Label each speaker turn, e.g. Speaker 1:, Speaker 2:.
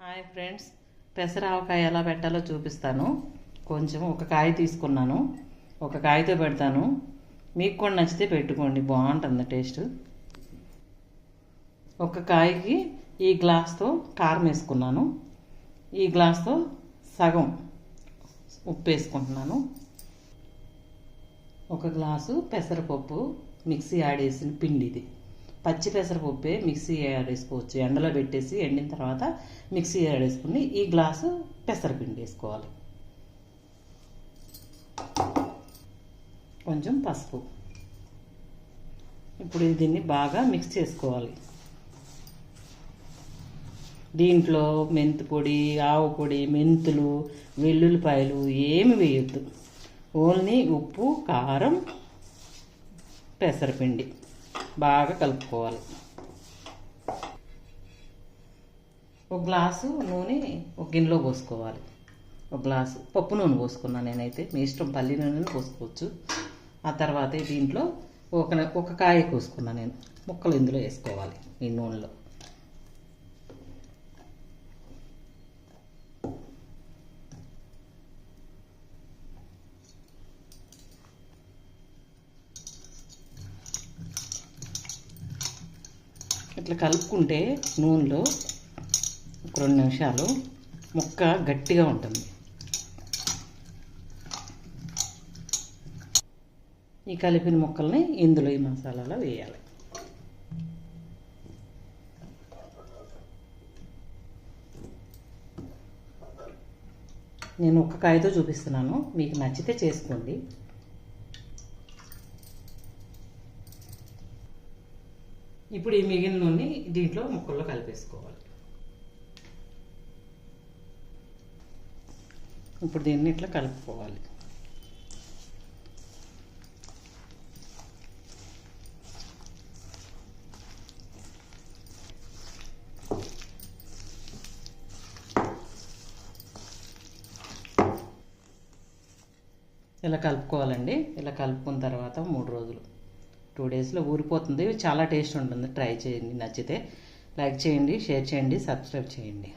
Speaker 1: Hi friends, పెసర ఆవకాయ ఎలా పెట్టాలో చూపిస్తాను. కొంచెం ఒక కాయ తీసుకున్నాను, ఒక కాయతో పెడతాను. మీకు కూడా నచ్చితే పెట్టుకోండి, బాగుంటుంది టేస్ట్. ఒక కాయకి ఈ గ్లాస్తో కారం వేసుకున్నాను, ఈ గ్లాస్తో సగం ఉప్పు వేసుకుంటున్నాను. ఒక గ్లాసు పెసరపప్పు మిక్సీ ఆడేసిన పిండి, ఇది పచ్చి పెసరపప్పే మిక్సీ ఆడేసుకోవచ్చు. ఎండలో పెట్టేసి ఎండిన తర్వాత మిక్సీ ఆడేసుకుని ఈ గ్లాసు పెసరపిండి వేసుకోవాలి. కొంచెం పసుపు. ఇప్పుడు దీన్ని బాగా మిక్స్ చేసుకోవాలి. దీంట్లో మెంతి పొడి, ఆవు పొడి, మెంతులు, వెల్లుల్లిపాయలు ఏమి వేయొద్దు. ఓన్లీ ఉప్పు, కారం, పెసరపిండి బాగా కలుపుకోవాలి. ఒక గ్లాసు నూనె ఒక గిన్నెలో పోసుకోవాలి. ఒక గ్లాసు పప్పు నూనె పోసుకున్నాను నేనైతే, మీ ఇష్టం పల్లి నూనె పోసుకోవచ్చు. ఆ తర్వాత దీంట్లో ఒక కాయ కోసుకున్నాను నేను, ముక్కలు ఇందులో వేసుకోవాలి ఈ నూనెలో. ఇట్లా కలుపుకుంటే నూనెలో ఒక 2 నిమిషాలు ముక్క గట్టిగా ఉంటుంది. ఈ కలిపిన ముక్కల్ని ఇందులో ఈ మసాలాలో వేయాలి. నేను ఒక కాయతో చూపిస్తున్నాను, మీకు నచ్చితే చేసుకోండి. ఇప్పుడు ఈ మిగిలిన నూనె దీంట్లో ముక్కల్లో కలిపేసుకోవాలి. ఇప్పుడు దీన్ని ఇట్లా కలుపుకోవాలి. ఇలా కలుపుకోవాలండి. ఇలా కలుపుకున్న తర్వాత 3 రోజులు 2 డేస్లో ఊరిపోతుంది. చాలా టేస్ట్ ఉంటుంది. ట్రై చేయండి, నచ్చితే లైక్ చేయండి, షేర్ చేయండి, సబ్స్క్రైబ్ చేయండి.